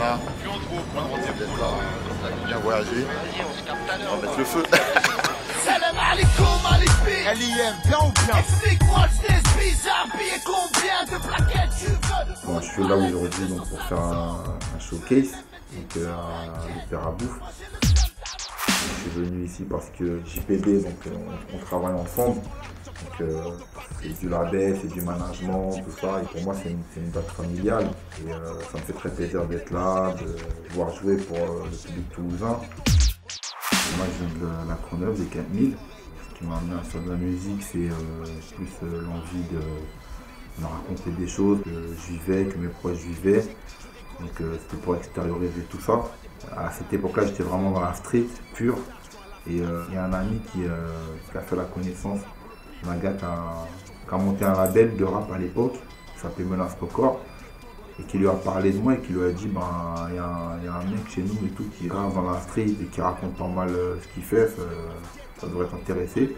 Thomas d'être là, bien voyager. On va mettre le feu. Salam alaikum à l'IM, bien ou bien? Explique-moi le test bizarre, billet combien de plaquettes tu veux? Bon, je suis là aujourd'hui donc, pour faire un showcase donc, à l'Opéra Bouffe. Je suis venu ici parce que JPB, donc, on travaille ensemble. Donc, c'est du label, c'est du management, tout ça. Et pour moi, c'est une date familiale. Et ça me fait très plaisir d'être là, de pouvoir jouer pour le public toulousain. Moi, je viens de la Courneuve, des 4000. Ce qui m'a amené à faire de la musique, c'est plus l'envie de me raconter des choses que je vivais, que mes proches vivaient. Donc, c'était pour extérioriser tout ça. À cette époque-là, j'étais vraiment dans la street pure. Et il y a un ami qui a fait la connaissance d'un gars qui a monté un label de rap à l'époque, qui s'appelait Menace Record, et qui lui a parlé de moi et qui lui a dit ben il y a un mec chez nous et tout qui grave dans la street et qui raconte pas mal ce qu'il fait, ça devrait t'intéresser.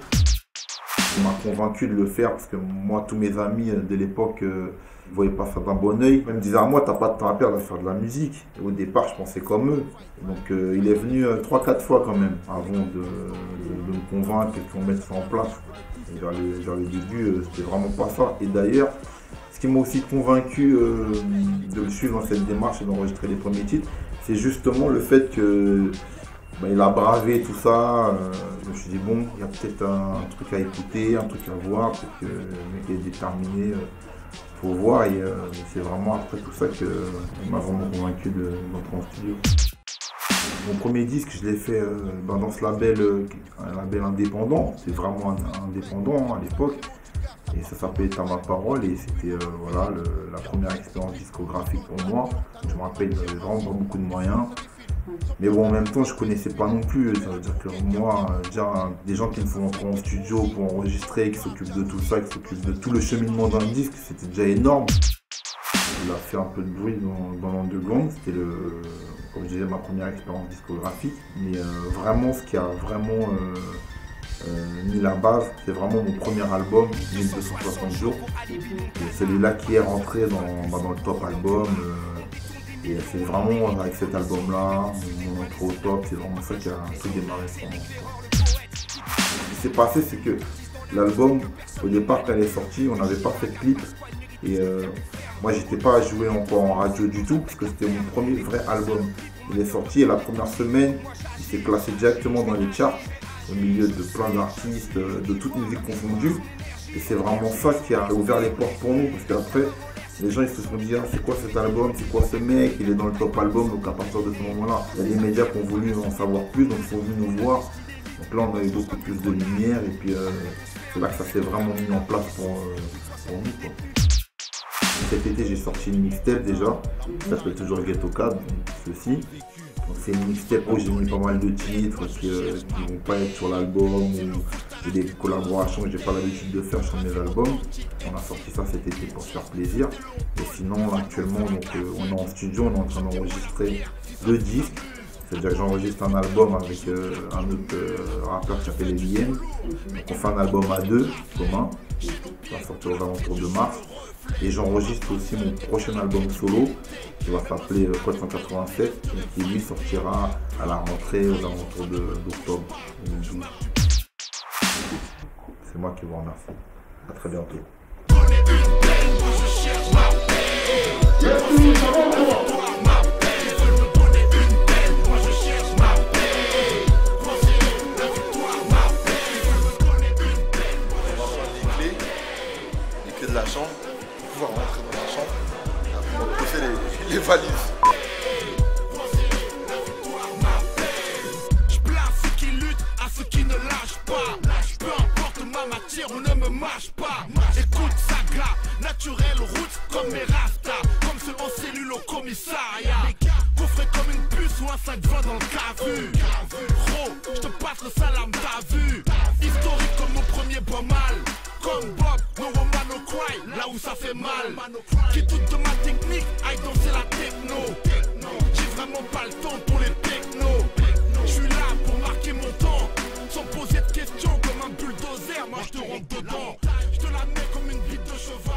Il m'a convaincu de le faire parce que moi, tous mes amis de l'époque ne voyaient pas ça d'un bon oeil. Ils me disaient à moi, t'as pas de temps à perdre à faire de la musique. Et au départ, je pensais comme eux. Donc il est venu 3-4 fois quand même avant de me convaincre et qu'on mette ça en place. Et vers le début, c'était vraiment pas ça. Et d'ailleurs, ce qui m'a aussi convaincu de le suivre dans cette démarche et d'enregistrer les premiers titres, c'est justement le fait que il a bravé tout ça. Je me suis dit bon, il y a peut-être un truc à écouter, un truc à voir, peut-être que le mec est déterminé, faut voir. Et c'est vraiment après tout ça qu'il m'a vraiment convaincu d'entrer en studio. Mon premier disque, je l'ai fait dans ce label, un label indépendant. C'était vraiment indépendant à l'époque. Et ça s'appelait T'as ma parole et c'était voilà, la première expérience discographique pour moi. Je me rappelle, j'avais vraiment pas beaucoup de moyens. Mais bon, en même temps, je connaissais pas non plus. Ça veut dire que moi, déjà, des gens qui me font entrer en studio pour enregistrer, qui s'occupent de tout ça, qui s'occupent de tout le cheminement d'un disque, c'était déjà énorme. Il a fait un peu de bruit dans l'underground. C'était, comme je disais, ma première expérience discographique. Mais vraiment, ce qui a vraiment mis la base, c'est vraiment mon premier album, 1260 jours. Et celui-là qui est rentré dans le top album. Et c'est vraiment avec cet album-là, mon intro au top, c'est vraiment ça qui a tout démarré. Ce qui s'est passé, c'est que l'album, au départ, quand il est sorti, on n'avait pas fait de clip. Et moi, j'étais pas joué encore en radio du tout, parce que c'était mon premier vrai album. Il est sorti et la première semaine, il s'est classé directement dans les charts, au milieu de plein d'artistes, de toute musique confondue. Et c'est vraiment ça qui a ouvert les portes pour nous, parce qu'après, les gens ils se sont dit ah, c'est quoi cet album, c'est quoi ce mec, il est dans le top album. Donc à partir de ce moment-là, il y a des médias qui ont voulu en savoir plus, donc ils sont venus nous voir. Donc là on a eu beaucoup plus de lumière et puis c'est là que ça s'est vraiment mis en place pour nous, quoi. Cet été j'ai sorti une mixtape déjà, ça s'appelle toujours Ghetto Cab, ceci. C'est une mixtape où j'ai mis pas mal de titres qui ne vont pas être sur l'album, ou des collaborations que j'ai pas l'habitude de faire sur mes albums. On a sorti ça cet été pour se faire plaisir. Et sinon actuellement donc, on est en studio, on est en train d'enregistrer 2 disques. C'est-à-dire que j'enregistre un album avec un autre rappeur qui s'appelle Eliane. On fait un album à 2 commun, qui va sortir aux alentours de mars. Et j'enregistre aussi mon prochain album solo qui va s'appeler Code 187 et qui lui sortira à la rentrée aux alentours d'octobre 2012. C'est moi qui vous remercie. A très bientôt. Les clés de la chambre, pour pouvoir rentrer dans la chambre. Après, on peut faire les valises. Je place ceux qui luttent à ceux qui ne lâchent pas. Peu importe ma matière, on ne me mâche pas. Écoute saga, naturel route comme mes rastas, comme ceux en cellule au commissariat. Coffré comme une puce ou un 5-20 dans le cavu. Gros, je te passe le salam, t'as vu. Historique comme mon premier pas mal. Comme Bob, no woman no cry, là où ça fait mal. Qui doute de ma technique, aille danser la techno. J'ai vraiment pas le temps pour les technos. Je suis là pour marquer mon temps, sans poser de questions comme un bulldozer. Moi je te rentre dedans, je te la mets comme une bite de cheval.